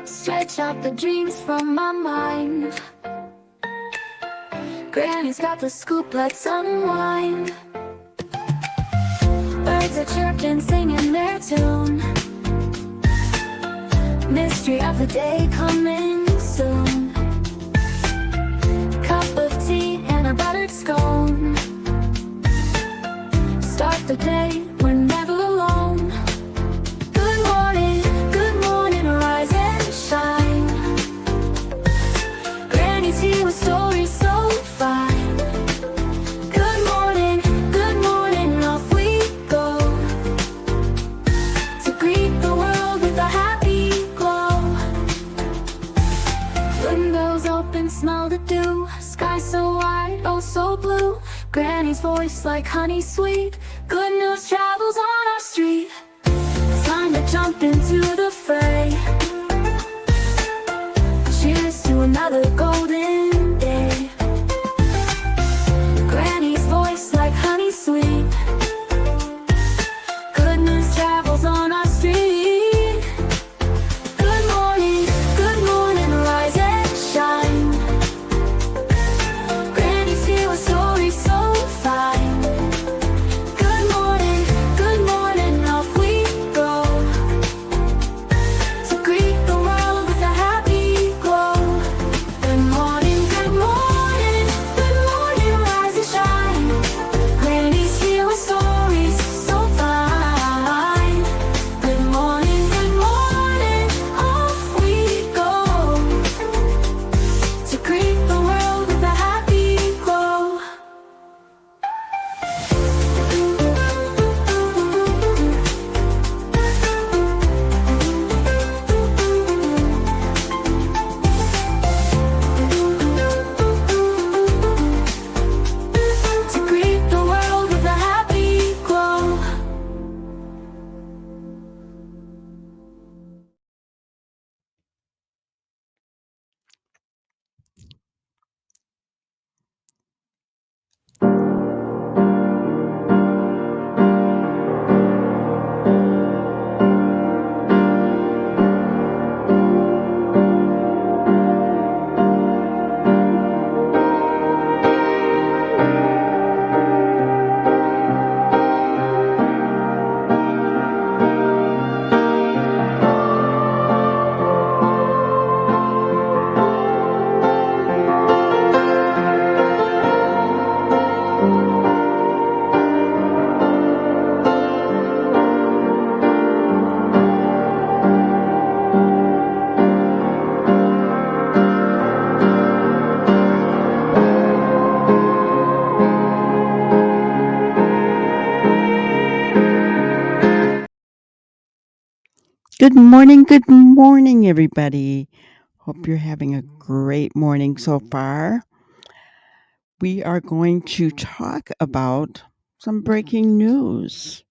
Stretch out the dreams from my mind. Granny's got the scoop, let's unwind. Birds are chirping, singing their tune. Mystery of the day coming soon. Cup of tea and a buttered scone. Start the day, we're never alone. Good morning, rise and shine. Granny's here with stories so fine. Good morning, off we go. To greet the world with a happy glow. Windows open, smell the dew. Sky so wide, oh so blue. Granny's voice like honey sweet. Good news travels on our street. Time to jump into the fray. Cheers to another golden day. Granny's voice like honey sweet. Good news travels on our street. Good morning, rise and shine. Granny's here with stories so fine. Good morning, off we go. To greet the world with a happy glow. Good morning, rise and shine. Granny's here with stories so fine. Good morning, off we go. To greet the world with a happy glow. To greet the world with a happy glow. Good morning, everybody. Hope you're having a great morning so far. We are going to talk about some breaking news.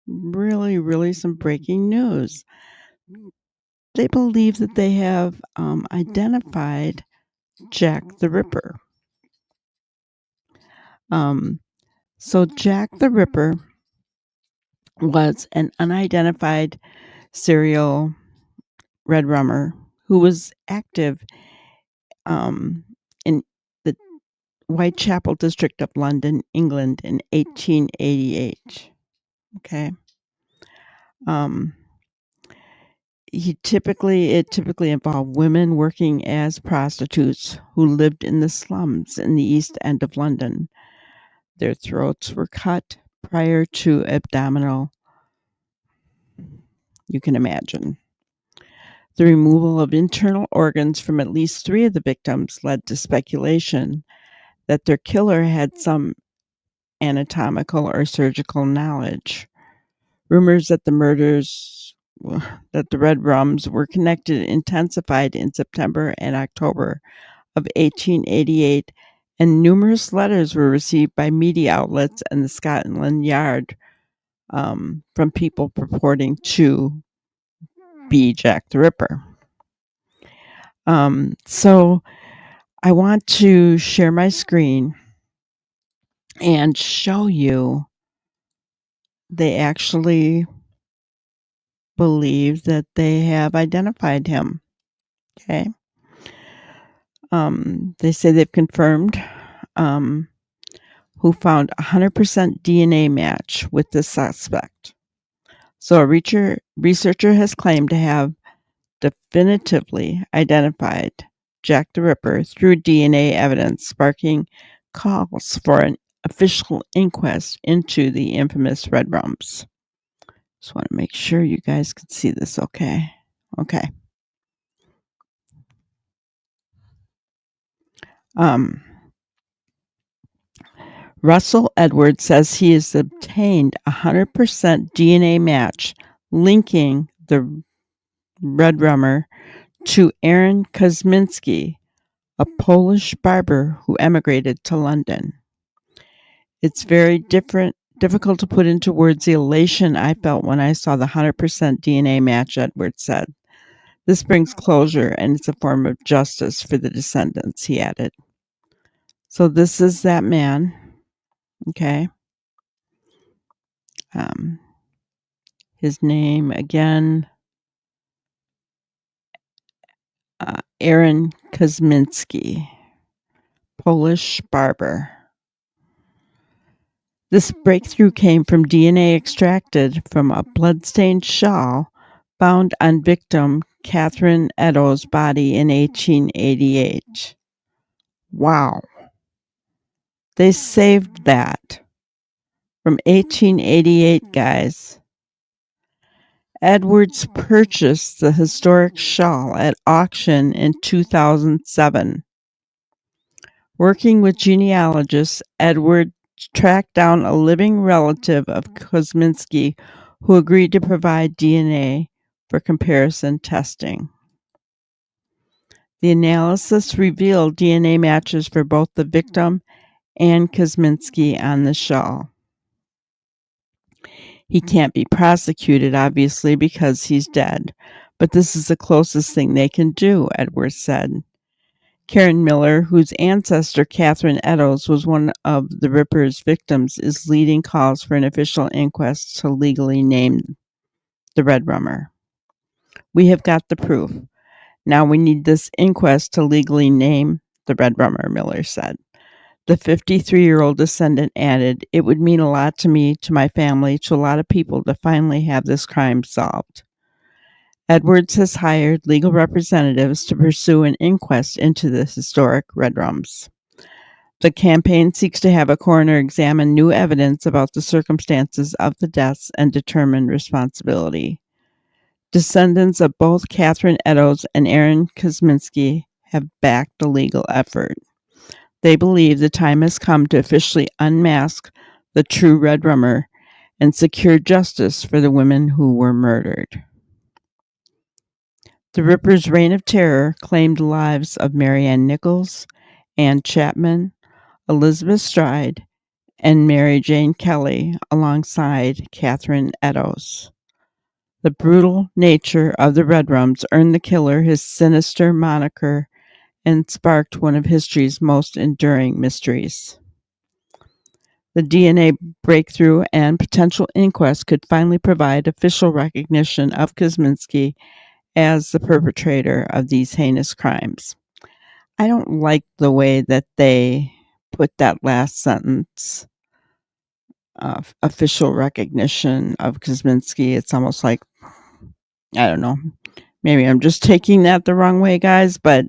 Really some breaking news. They believe that they have identified Jack the Ripper. So Jack the Ripper was an unidentified serial red rummer who was active in the Whitechapel district of London, England in 1888. Okay. It typically involved women working as prostitutes who lived in the slums in the East End of London. Their throats were cut prior to abdominal, you can imagine. The removal of internal organs from at least 3 of the victims led to speculation that their killer had some anatomical or surgical knowledge. Rumors that the Red Rums were connected intensified in September and October of 1888, and numerous letters were received by media outlets and the Scotland Yard from people purporting to be Jack the Ripper. So I want to share my screen and show you they actually believe that they have identified him. Okay. They say they've confirmed who found 100% DNA match with the suspect. So a researcher has claimed to have definitively identified Jack the Ripper through DNA evidence, sparking calls for an official inquest into the infamous red rooms. Just want to make sure you guys can see this okay. Okay. Russell Edwards says he has obtained 100% DNA match linking the red rummer to Aaron Kosminski, a Polish barber who emigrated to London. It's very difficult to put into words the elation I felt when I saw the 100% DNA match, Edwards said. This brings closure and it's a form of justice for the descendants, he added. So this is that man, okay? His name again, Aaron Kosminski, Polish barber. This breakthrough came from DNA extracted from a bloodstained shawl found on victim Catherine Eddowes' body in 1888. Wow. They saved that from 1888, guys. Edwards purchased the historic shawl at auction in 2007. Working with genealogists, Edwards tracked down a living relative of Kosminski who agreed to provide DNA for comparison testing. The analysis revealed DNA matches for both the victim and Kosminski on the shawl. He can't be prosecuted, obviously, because he's dead, but this is the closest thing they can do, Edwards said. Karen Miller, whose ancestor Catherine Eddowes was one of the Ripper's victims, is leading calls for an official inquest to legally name the Red Rummer. We have got the proof. Now we need this inquest to legally name the Red Rummer, Miller said. The 53-year-old descendant added, "It would mean a lot to me, to my family, to a lot of people to finally have this crime solved." Edwards has hired legal representatives to pursue an inquest into the historic red rooms. The campaign seeks to have a coroner examine new evidence about the circumstances of the deaths and determine responsibility. Descendants of both Catherine Eddowes and Aaron Kosminski have backed the legal effort. They believe the time has come to officially unmask the true Red Rummer and secure justice for the women who were murdered. The Ripper's reign of terror claimed the lives of Marianne Nichols, Ann Chapman, Elizabeth Stride, and Mary Jane Kelly alongside Catherine Eddowes. The brutal nature of the Red Rooms earned the killer his sinister moniker and sparked one of history's most enduring mysteries. The DNA breakthrough and potential inquest could finally provide official recognition of Kosminski as the perpetrator of these heinous crimes. I don't like the way that they put that last sentence, official recognition of Kosminski. It's almost like, I don't know, maybe I'm just taking that the wrong way, guys, but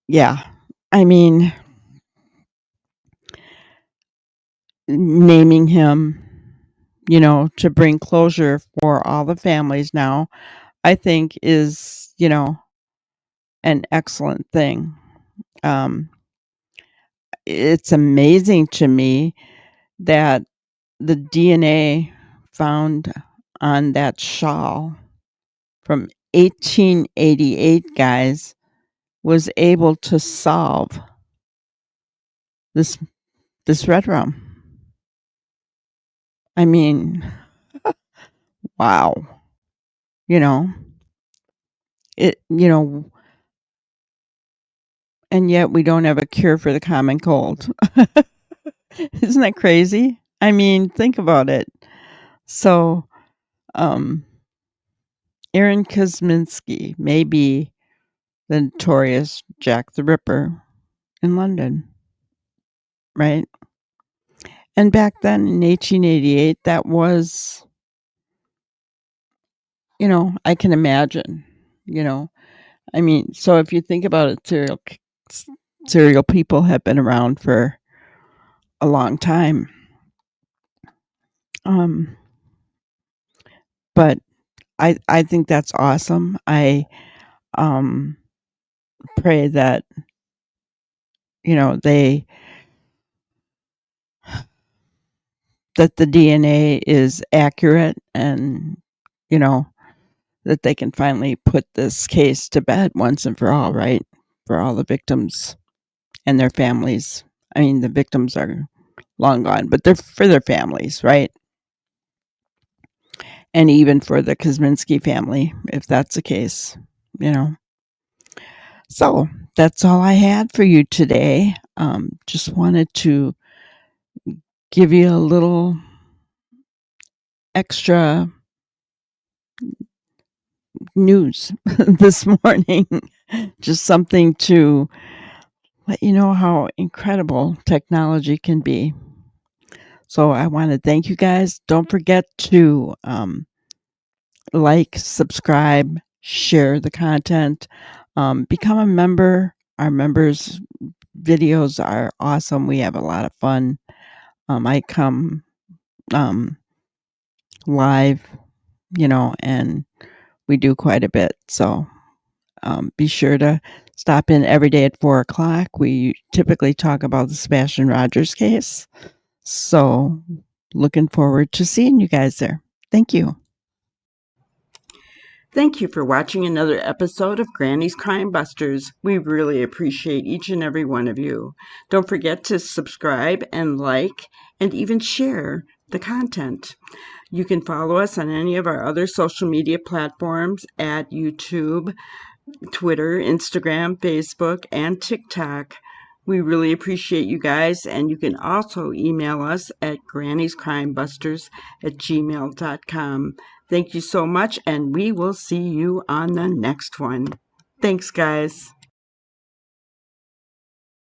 yeah, I mean, naming him, to bring closure for all the families now, I think is, an excellent thing. It's amazing to me that the DNA found on that shawl from 1888, guys, was able to solve this red room. I mean, wow. It, and yet we don't have a cure for the common cold. Isn't that crazy? I mean, think about it. So, Aaron Kosminski may be the notorious Jack the Ripper in London, right? And back then in 1888, that was, I can imagine, I mean, so if you think about it, serial people have been around for a long time. But I think that's awesome. I pray that they that the DNA is accurate, and that they can finally put this case to bed once and for all, right? For all the victims and their families. I mean, the victims are long gone, but they're for their families, right? And even for the Kosminski family, if that's the case, So that's all I had for you today. Just wanted to give you a little extra news this morning. Just something to let you know how incredible technology can be. So I want to thank you guys. Don't forget to like, subscribe, share the content, become a member. Our members' videos are awesome. We have a lot of fun. I come live, and we do quite a bit. So be sure to stop in every day at 4:00. We typically talk about the Sebastian Rogers case. So looking forward to seeing you guys there. Thank you. Thank you for watching another episode of Granny's Crime Busters. We really appreciate each and every one of you. Don't forget to subscribe and like and even share the content. You can follow us on any of our other social media platforms at YouTube, Twitter, Instagram, Facebook, and TikTok. We really appreciate you guys, and you can also email us at grannyscrimebusters@gmail.com. Thank you so much, and we will see you on the next one. Thanks, guys.